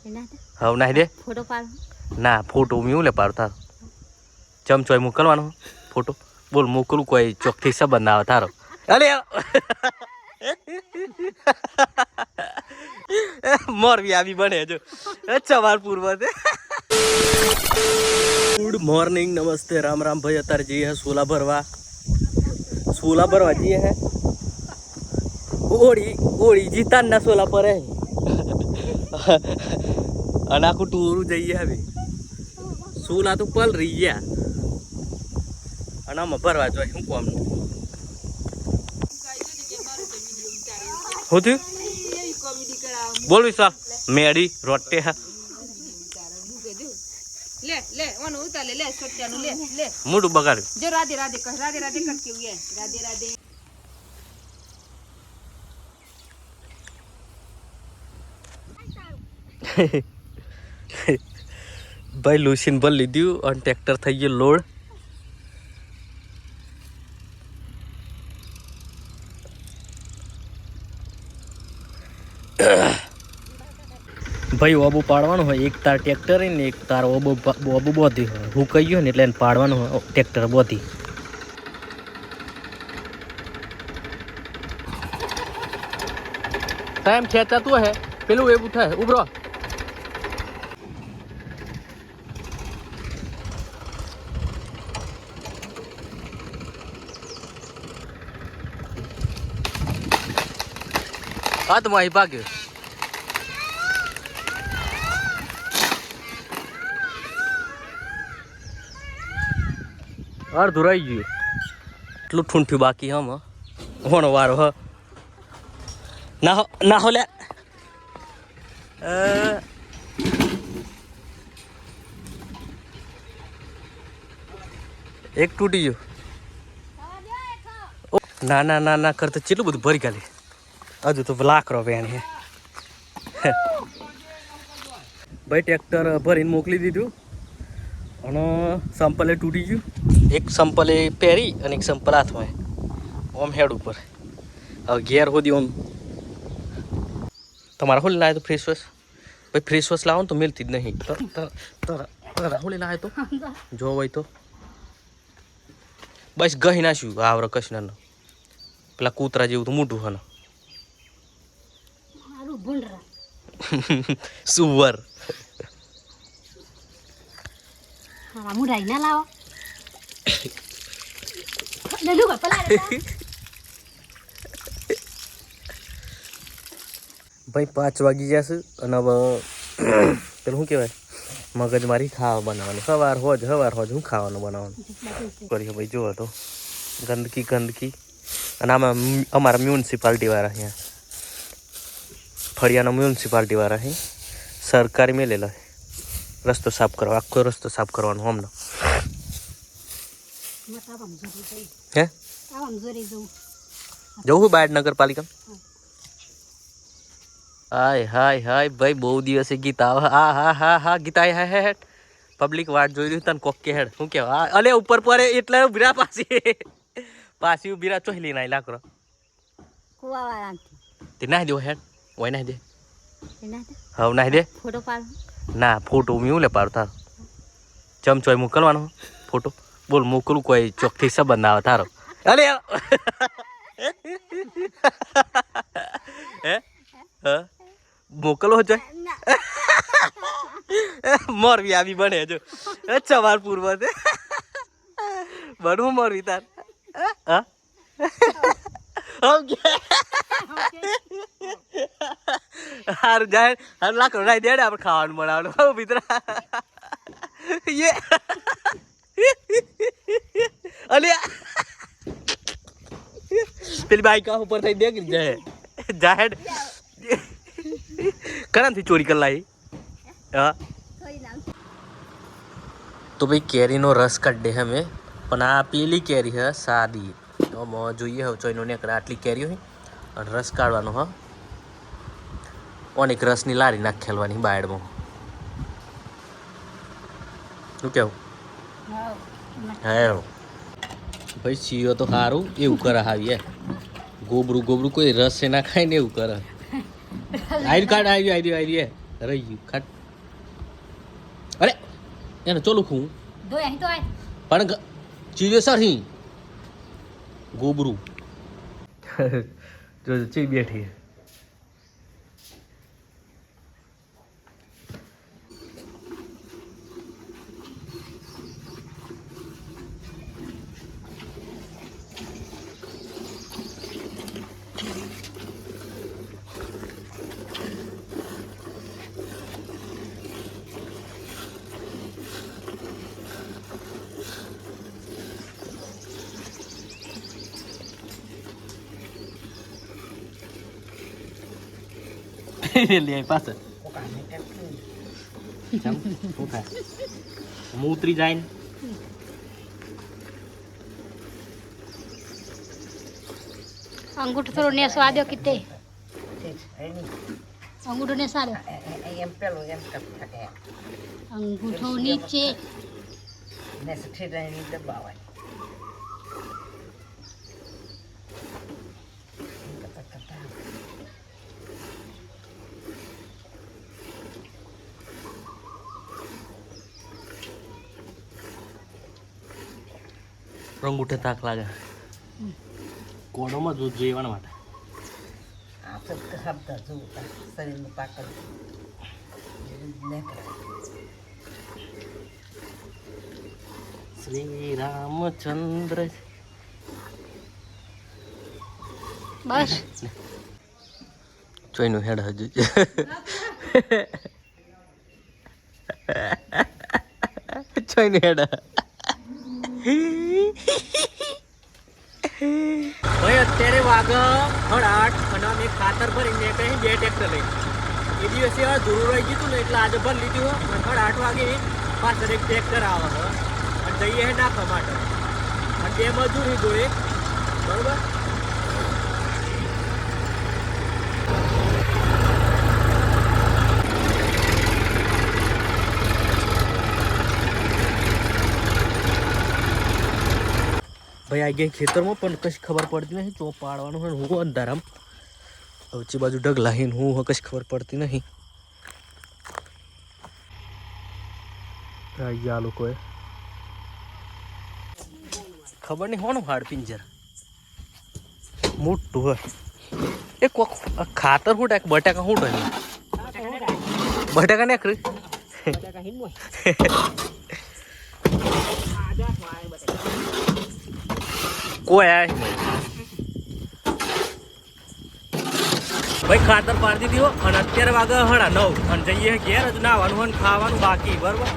હવે નાહી દે ફોટો પાડ ના ફોટો હું લે પાડું તારો ચમચોય મોકલવાનો ફોટો બોલ મોકલું કોઈ ચોકથી સંબંધ ના આવે તારો અરે મોરબી આવી બને જો સવાર પૂર્વ ગુડ મોર્નિંગ नमस्ते राम राम भाई अतार जी है सोला भरवा जी है ओड़ी जीता ना सोला पर है अनाकू टूरू जाइए अभी सोला तो पल रही है अना में भरवा जो हूँ कम होती बोल विशाल मेरी रोटे है ले ले ओनो उतार ले छोटियानु ले ले मुडू बगाड़ जो राधे राधे कह राधे राधे करके हुए राधे राधे भाई लूसिन बल लीधी और ट्रैक्टर थी ये लोड भाई ओबो पाड़वानो है एक तार ट्रैक्टर है ने एक तार ओबो बोधी है हूँ कही ने એટલે પાડવાનો है ट्रैक्टर बोधी टाइम खेचा तो है पेलू ए उठा है उभरो हाथ माही भाग्य अर्ध रही गયું એટલું ઠૂંઠ્યું બાકી હમ હોણો વારો હ ના હો લે એક તૂટી ગયો ના ના ના ના કરતા કેટલું બધું ભરી ગાલી હજુ તો લાકરો વેણ હે ભાઈ ટ્રેક્ટર ભરીને મોકલી દીધું અને સંપલે તૂટી ગયું એક સંપલે પહેરી અને એક સંપલ હાથમાં ઓમ હેડ ઉપર હવે ઘેર હોદી ઓમ તમારા હોલી લાવે તો ફ્રેશ વોશ ભાઈ ફ્રેશ વોશ લાવો ને તો મિલતી જ નહીં તારા હોલી લાવે તો જો હોય તો બસ ગહી નાખ્યું આવરો કૃષ્ણનો પેલા કૂતરા જેવું તો મોટું હને સુવર મુરાઈ ના લાવો ભાઈ 5 વાગી જશે અને હવે પેલું શું કહેવાય મગજમારી ખાવા બનાવવાનું સવાર હોજ શું ખાવાનું બનાવવાનું કરીએ ભાઈ જુઓ તો ગંદકી અને આમાં અમારા મ્યુનિસિપાલિટી વાળા અહીંયા ફળિયાના મ્યુનિસિપાલિટી વાળા અહીં સરકારી મેલેલા રસ્તો સાફ કરવા આખો રસ્તો સાફ કરવાનો હમણાં હે જવું બાયડ નગરપાલિકા હાય હાય હાય ભાઈ બહુ દિવસે ગીત આવે હા ગીત આય હે હેડ પબ્લિક વાટ જોઈ રહ્યું તને કોક કે હેડ શું કહેવા અલે ઉપર પર એટલે ઉભરા પાછી ઉભીરા ચોહલી નાઈ લાકરો તે નાહી દેવો હેડ ઓય નાહી દે હવે નાહી દે ફોટો પાડ ના ફોટો હું લે પાડું તારો ચમચોય મોકલવાનો ફોટો બોલ મોકલું કોઈ ચોકથી સંબંધ ના આવે તારો અરે હે હા મોકલો જો મોરબી આવી બને જો સવાર પૂર્વ બનવું મોરબી તાર હા હારું જાય હારું લાકડો નાઈ દે આપણે ખાવાનું બનાવવાનું મિત્રા ये अले પેલી બાઈક ઉપર થઈ દેખ જાય જાહેર કરાંથી ચોરી કરી લાવી હા તો ભાઈ કેરીનો રસ કાઢે અમે પણ આ પેલી કેરી હે સાદી તો જોઈએ હવે ચોઈનો નીકળે આટલી કેરી હોય અને રસ કાઢવાનો હા ઓનેક રસની લારી નાખ ખેલવાની બાયડમાં શું કેવું હા ભાઈ સીઓ તો સારું એવું કરે આવીએ ગોબરું કોઈ રસ ના ખાય ને એવું કરે આયુ કાર્ડ આવી રહી ગયું ખાટ અરે એને ચોલું ખું દોય અહીં તો આય પણ ચીજો સર ગોબરું જો ચી બેઠી લે પાછળ હું ઉતરી જાય ને અંગૂઠો થોડો નેસો આદ્યો કિતે અંગૂઠો નેસો આદ્યો એમ પેલું એમ કરે અંગૂઠો નીચે ને ઠેરાની દબાવાય રંગ ઉઠે તાક લાગે કોડોમાં દૂધ જીવવા માટે આ તો શબ્દ જોતા શરીરનું પાકડ શ્રી રામચંદ્ર બસ ચોઈનું હેડ હજુ ચોઈનું હેડ ભાઈ અત્યારે વાગ 8:30 અને અમે ખાતર ભરીને કઈ 2 ટ્રેક્ટર લઈ એ દિવસે ધૂળ રહી ગયું ને એટલે આજે ભરી લીધું અને 8:30 વાગે પાછળ એક ટ્રેક્ટર આવે છે અને જઈએ નાખવા માટે અને 2 મજૂરી જોડે બરોબર ભાઈ આ ગયા ખેતરમાં પણ કશી ખબર પડતી નહીં ચોપ પાડવાનું હોય હું અંધારામ વચ્ચે બાજુ ડગલાહીને હું કશી ખબર પડતી નહીં આ લોકોએ ખબર નહીં હોનું હાડ પિંજર મોટું હોય એ કોક ખાતર શું ટાક બટાકા શું ટાક બટાકા નાખ કોઈ આય ભાઈ ખાતર પાડી દીધી હો અને અત્યારે વાગે 9:30 અને જઈએ ઘેર જ નાવાનું અને ખાવાનું બાકી બરોબર